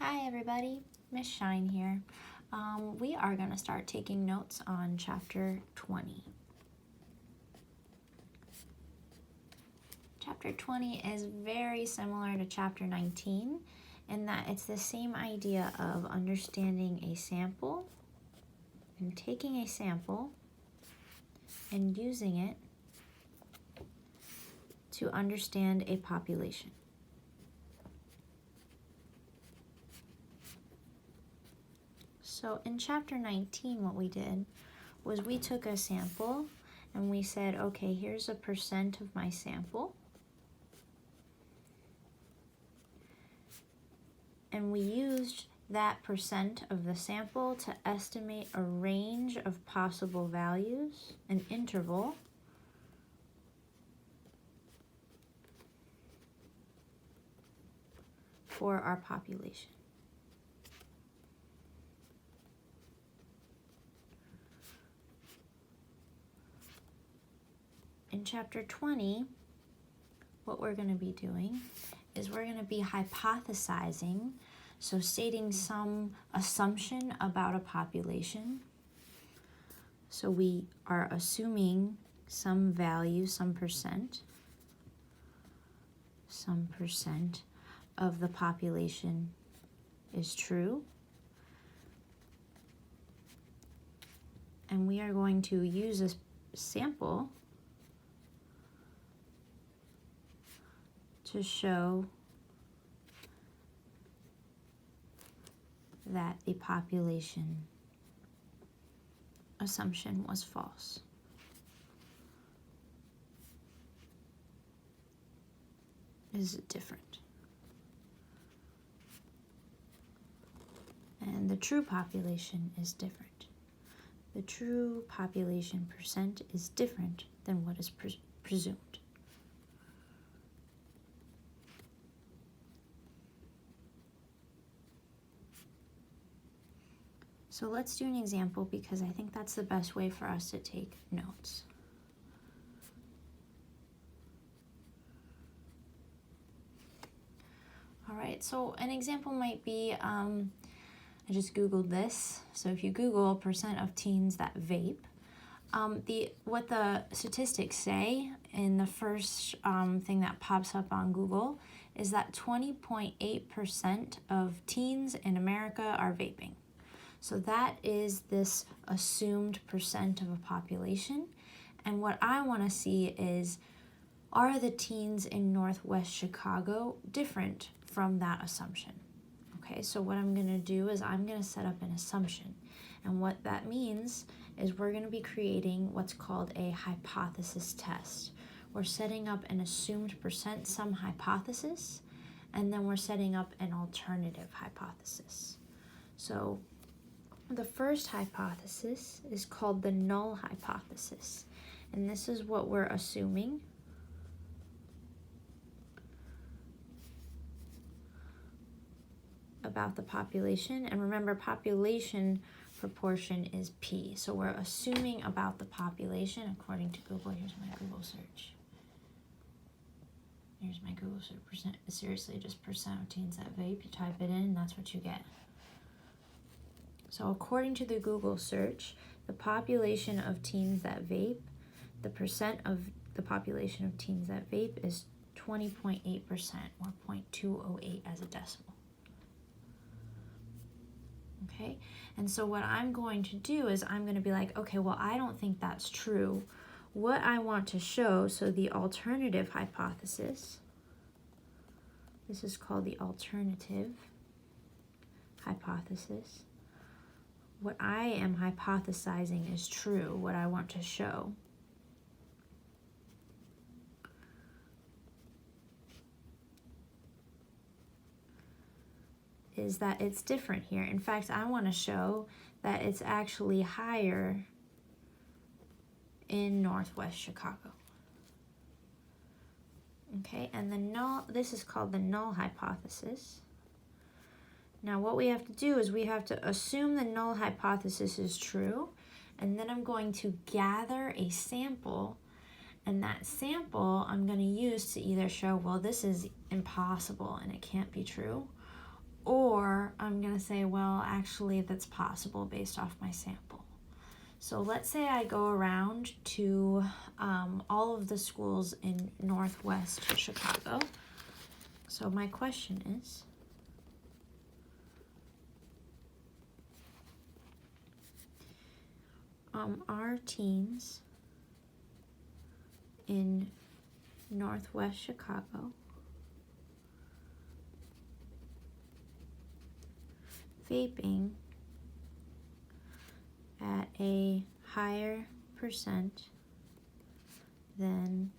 Hi everybody, Miss Shine here. We are going to start taking notes on chapter 20. Chapter 20 is very similar to chapter 19 in that it's the same idea of understanding a sample and taking a sample and using it to understand a population. So in chapter 19, what we did was we took a sample and we said, okay, here's a percent of my sample. And we used that percent of the sample to estimate a range of possible values, an interval, for our population. In chapter 20, what we're going to be doing is we're going to be hypothesizing, so stating some assumption about a population. So we are assuming some value, some percent of the population is true. And we are going to use a sample to show that the population assumption was false. Is different. And the true population is different. The true population percent is different than what is presumed. So let's do an example because I think that's the best way for us to take notes. All right, so an example might be, I just Googled this. So if you Google percent of teens that vape, what the statistics say in the first thing that pops up on Google is that 20.8% of teens in America are vaping. So that is this assumed percent of a population. And what I want to see is, are the teens in Northwest Chicago different from that assumption? Okay, so what I'm going to do is I'm going to set up an assumption. And what that means is we're going to be creating what's called a hypothesis test. We're setting up an assumed percent sum hypothesis, and then we're setting up an alternative hypothesis. So the first hypothesis is called the null hypothesis. And this is what we're assuming. About the population. And remember, population proportion is P. So we're assuming about the population according to Google. Here's my Google search. Here's my Google search. Percent, seriously, just percent of teens that vape. You type it in, and that's what you get. So according to the Google search, the population of teens that vape, the percent of the population of teens that vape is 20.8% or 0.208 as a decimal. Okay, and so what I'm going to do is I'm going to be like, okay, well, I don't think that's true. What I want to show, so the alternative hypothesis, this is called the alternative hypothesis. What I am hypothesizing is true, what I want to show. Is that it's different here. In fact, I want to show that it's actually higher in Northwest Chicago. Okay, and this is called the null hypothesis. Now what we have to do is we have to assume the null hypothesis is true, and then I'm going to gather a sample, and that sample I'm going to use to either show, well, this is impossible and it can't be true, or say, well, actually that's possible based off my sample. So let's say I go around to all of the schools in Northwest Chicago. So my question is, are teens in Northwest Chicago vaping at a higher percent than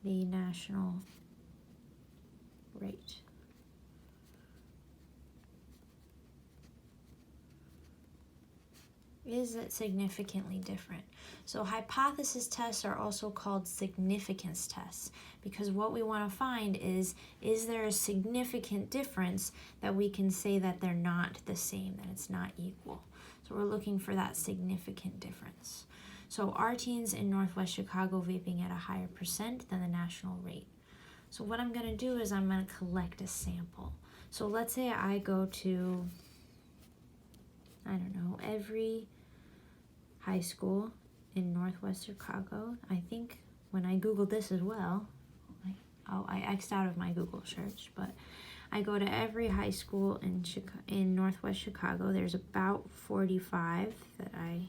the national rate? Is it significantly different? So hypothesis tests are also called significance tests, because what we want to find is there a significant difference that we can say that they're not the same, that it's not equal. So we're looking for that significant difference. So are teens in Northwest Chicago vaping at a higher percent than the national rate? So what I'm going to do is I'm going to collect a sample. So let's say I go to, I don't know, every high school in Northwest Chicago. I think when I Googled this as well, I X'd out of my Google search, but I go to every high school in Northwest Chicago. There's about 45 that I'm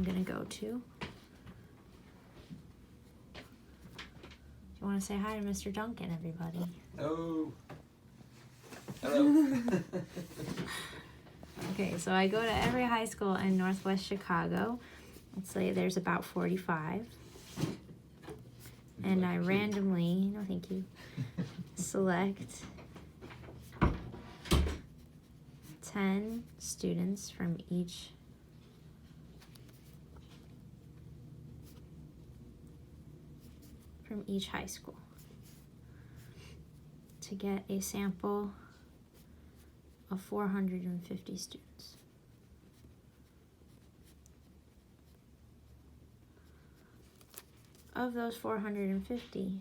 gonna go to. Do you want to say hi to Mr. Duncan, everybody? Oh. Hello. Okay, so I go to every high school in Northwest Chicago. Let's say there's about 45. And I randomly, no thank you, select 10 students from each high school to get a sample of 450 students. Of those 450,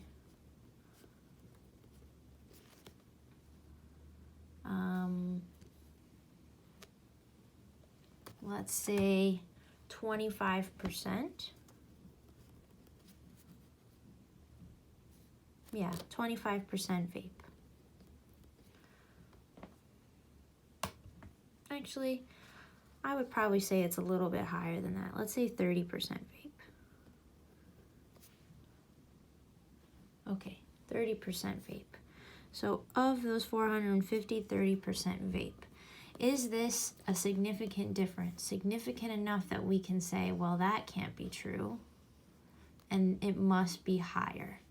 let's say 25%. Yeah, 25% vape. Actually, I would probably say it's a little bit higher than that. Let's say 30% vape. Okay, 30% vape. So of those 450, 30% vape. Is this a significant difference? Significant enough that we can say, well, that can't be true, and it must be higher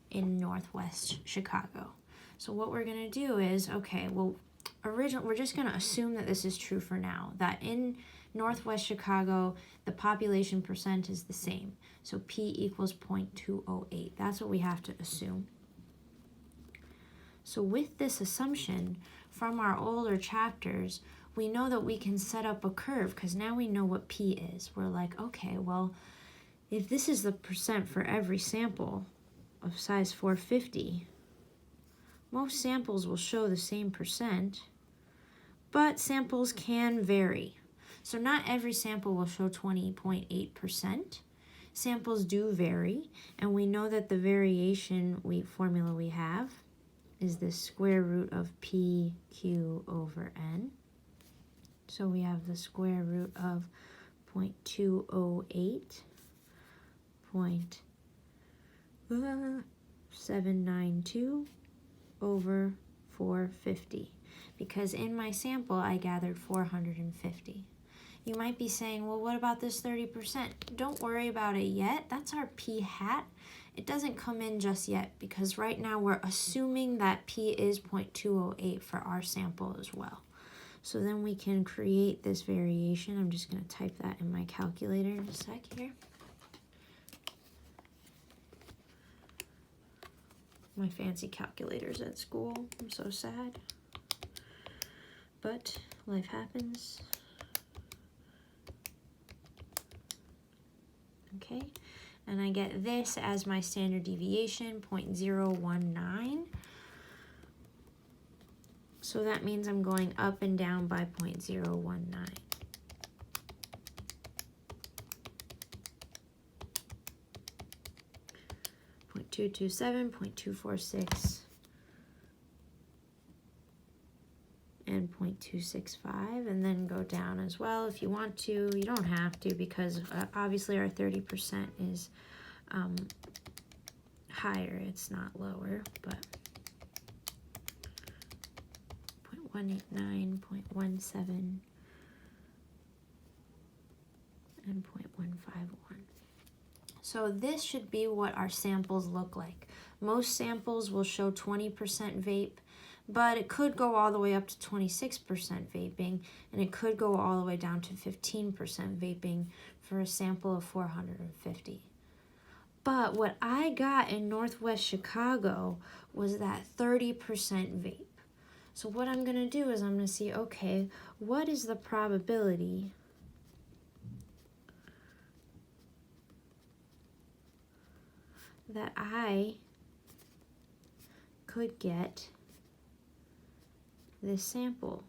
in Northwest Chicago. So what we're going to do is, okay, well, we're just going to assume that this is true for now, that in Northwest Chicago, the population percent is the same. So P equals 0.208. That's what we have to assume. So with this assumption from our older chapters, we know that we can set up a curve because now we know what P is. We're like, okay, well, if this is the percent for every sample of size 450, most samples will show the same percent, but samples can vary. So not every sample will show 20.8%. Samples do vary, and we know that the variation formula we have is the square root of PQ over N. So we have the square root of 0.208, 0.792 over 450. Because in my sample, I gathered 450. You might be saying, well, what about this 30%? Don't worry about it yet. That's our P hat. It doesn't come in just yet because right now we're assuming that P is 0.208 for our sample as well. So then we can create this variation. I'm just going to type that in my calculator in a sec here. My fancy calculators at school. I'm so sad. But life happens. Okay, and I get this as my standard deviation, 0.019. So that means I'm going up and down by 0.019. 0.227, 0.246, and 0.265, and then go down as well if you want to. You don't have to, because obviously our 30% is higher, it's not lower, but 0.189, 0.17, and 0.151. So this should be what our samples look like. Most samples will show 20% vape, but it could go all the way up to 26% vaping, and it could go all the way down to 15% vaping for a sample of 450. But what I got in Northwest Chicago was that 30% vape. So what I'm going to do is I'm going to see, okay, what is the probability that I could get this sample?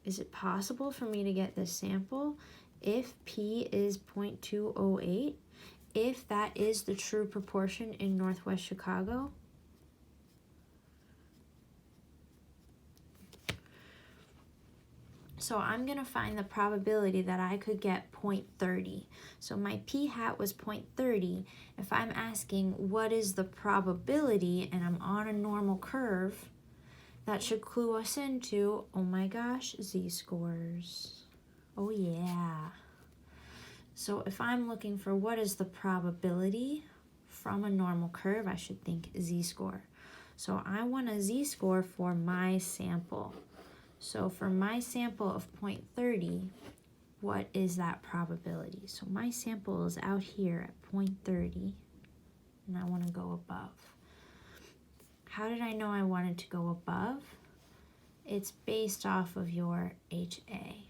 Is it possible for me to get this sample if P is 0.208, if that is the true proportion in Northwest Chicago? So I'm going to find the probability that I could get 0.30. So my p hat was 0.30. If I'm asking what is the probability and I'm on a normal curve, that should clue us into, oh my gosh, z-scores. Oh yeah. So if I'm looking for what is the probability from a normal curve, I should think z-score. So I want a z-score for my sample. So for my sample of 0.30, what is that probability? So my sample is out here at 0.30, and I want to go above. How did I know I wanted to go above? It's based off of your HA.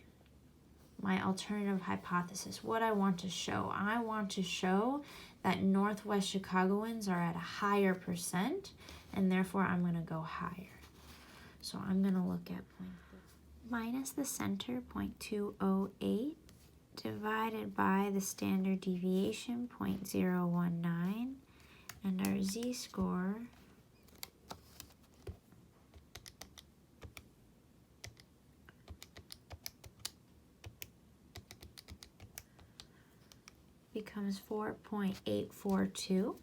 My alternative hypothesis, what I want to show. I want to show that Northwest Chicagoans are at a higher percent, and therefore I'm going to go higher. So I'm going to look at minus the center, 0.208, divided by the standard deviation, 0.019, and our z-score becomes 4.842.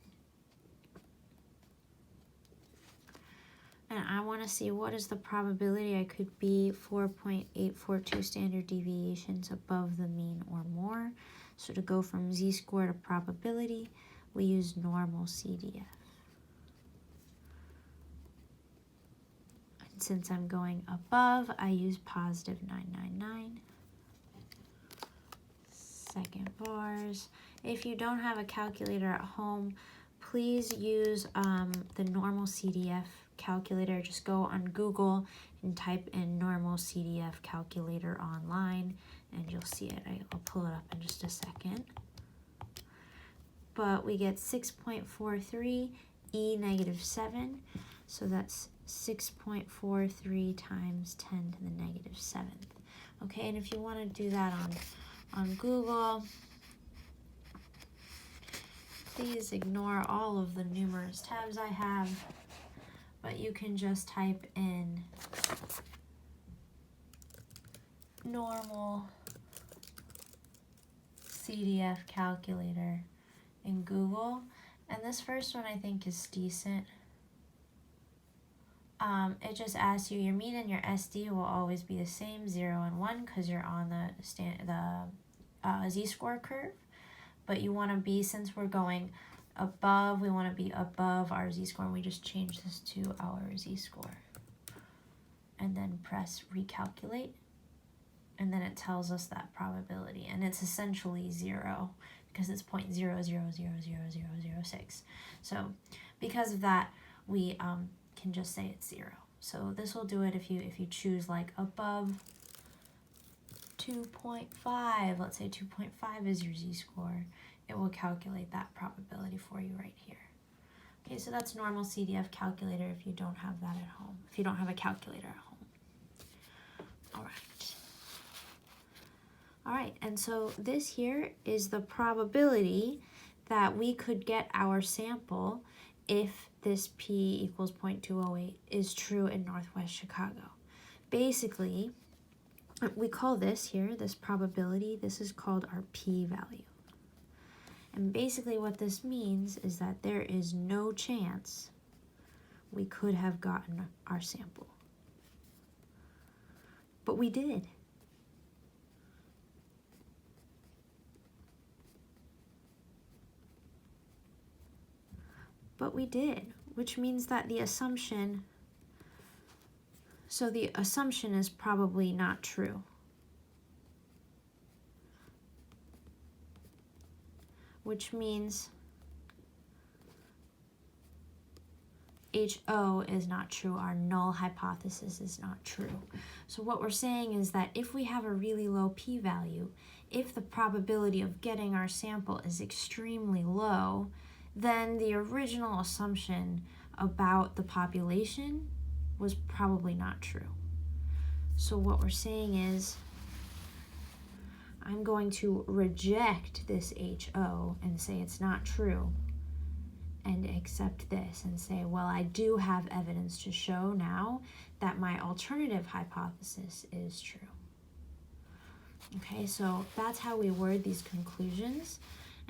And I want to see what is the probability I could be 4.842 standard deviations above the mean or more. So to go from z-score to probability, we use normal CDF. And since I'm going above, I use positive 999. Second bars. If you don't have a calculator at home, please use the normal CDF calculator. Just go on Google and type in normal CDF calculator online and you'll see it. I'll pull it up in just a second. But we get 6.43 e negative 7, so that's 6.43 times 10 to the negative 7th. Okay, and if you want to do that on Google, please ignore all of the numerous tabs I have, but you can just type in normal CDF calculator in Google, and this first one I think is decent. It just asks you, your mean and your SD will always be the same, 0 and 1, because you're on the z-score curve. But you want to be, since we're going above, we want to be above our z-score, and we just change this to our z-score. And then press recalculate, and then it tells us that probability, and it's essentially 0, because it's 0.000006. So because of that, we can just say it's 0. So this will do it if you choose like above 2.5, let's say 2.5 is your z-score, it will calculate that probability for you right here. Okay, so that's normal CDF calculator if you don't have that at home, if you don't have a calculator at home. All right. All right, and so this here is the probability that we could get our sample if this P equals 0.208 is true in Northwest Chicago. Basically, we call this here, this probability, this is called our p-value. And basically what this means is that there is no chance we could have gotten our sample. But we did. But we did, which means that the assumption, so the assumption is probably not true. Which means HO is not true, our null hypothesis is not true. So what we're saying is that if we have a really low p-value, if the probability of getting our sample is extremely low, then the original assumption about the population was probably not true. So what we're saying is, I'm going to reject this HO and say it's not true, and accept this and say, well, I do have evidence to show now that my alternative hypothesis is true. Okay, so that's how we word these conclusions.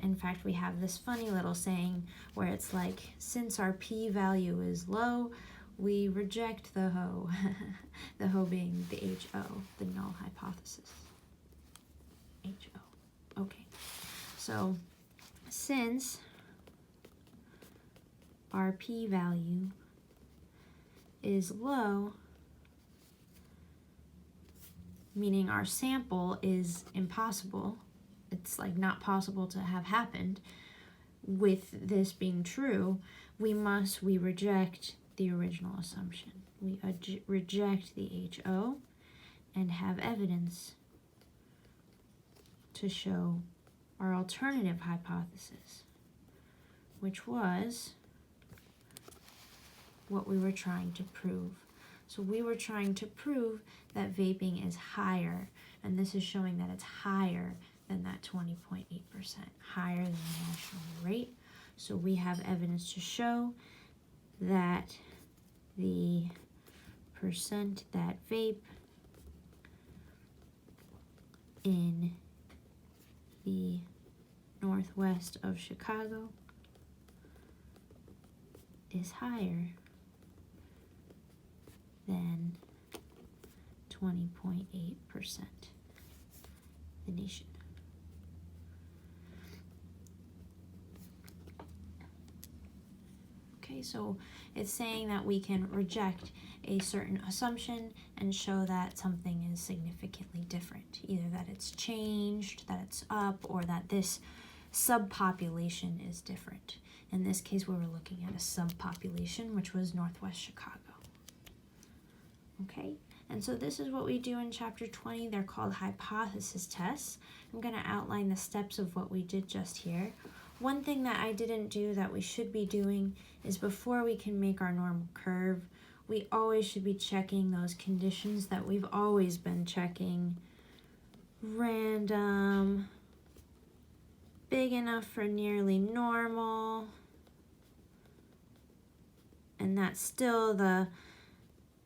In fact, we have this funny little saying where it's like, since our p-value is low, we reject the HO, the HO being the HO, the null hypothesis. HO. Okay, so since our p-value is low, meaning our sample is impossible, it's like not possible to have happened, with this being true, we reject the original assumption. We reject the HO and have evidence to show our alternative hypothesis, which was what we were trying to prove. So we were trying to prove that vaping is higher, and this is showing that it's higher than that 20.8%, higher than the national rate. So we have evidence to show that the percent that vape in the northwest of Chicago is higher than 20.8%, the nation. Okay, so it's saying that we can reject a certain assumption and show that something is significantly different, either that it's changed, that it's up, or that this subpopulation is different. In this case, we were looking at a subpopulation, which was Northwest Chicago. Okay, and so this is what we do in chapter 20. They're called hypothesis tests. I'm going to outline the steps of what we did just here. One thing that I didn't do that we should be doing is before we can make our normal curve, we always should be checking those conditions that we've always been checking. Random, big enough for nearly normal, and that's still the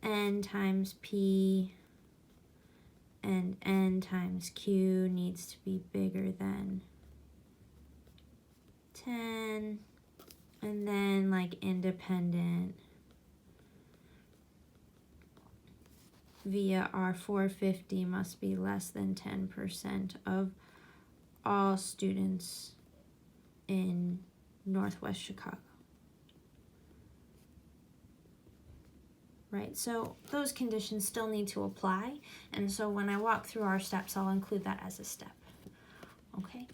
N times P, and N times Q needs to be bigger than 10, and then like independent via R450 must be less than 10% of all students in Northwest Chicago. Right, so those conditions still need to apply, and so when I walk through our steps, I'll include that as a step. Okay,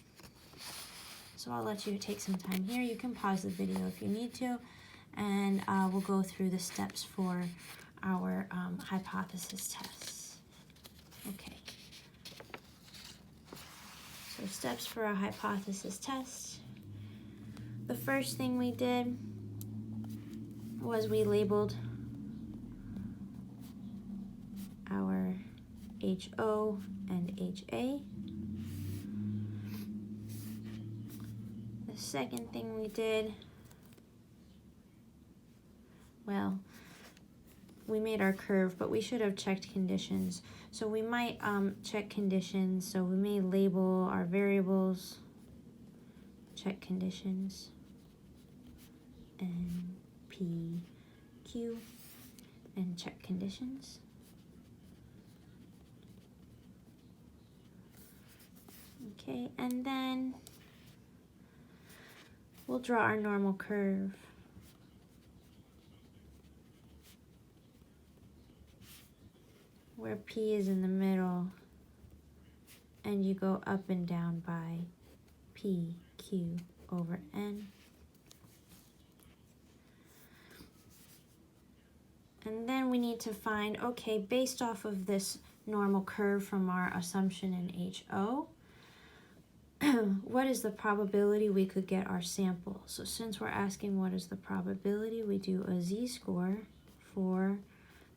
so I'll let you take some time here. You can pause the video if you need to, and we'll go through the steps for our hypothesis tests. Okay, so steps for a hypothesis test. The first thing we did was we labeled our HO and HA. The second thing we did, well, we made our curve, but we should have checked conditions. So we might check conditions. So we may label our variables, check conditions, and PQ, and check conditions. Okay, and then we'll draw our normal curve. Where P is in the middle, and you go up and down by P, Q over N. And then we need to find, okay, based off of this normal curve from our assumption in HO, what is the probability we could get our sample? So since we're asking what is the probability, we do a z-score for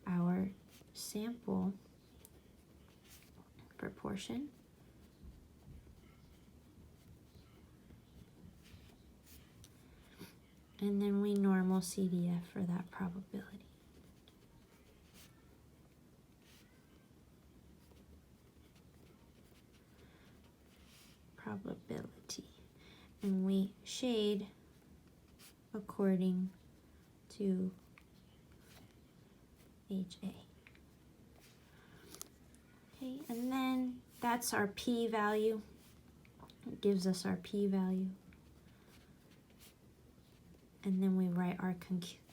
our sample proportion. And then we normal CDF for that probability. Probability. And we shade according to HA. Okay, and then that's our p-value. It gives us our p-value. And then we write our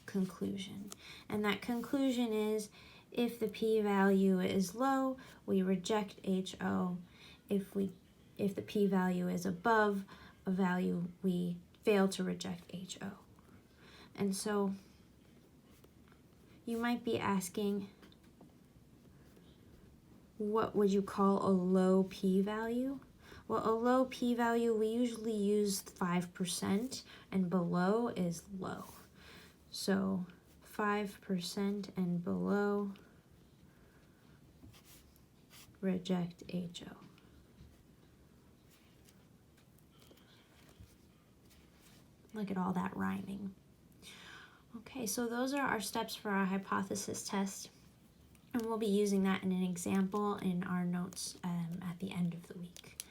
conclusion. And that conclusion is, if the p-value is low, we reject HO. If the p-value is above a value, we fail to reject HO. And so you might be asking, what would you call a low p-value? Well, a low p-value, we usually use 5%, and below is low. So 5% and below, reject HO. Look at all that rhyming. Okay, so those are our steps for our hypothesis test. And we'll be using that in an example in our notes at the end of the week.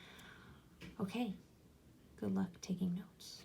Okay, good luck taking notes.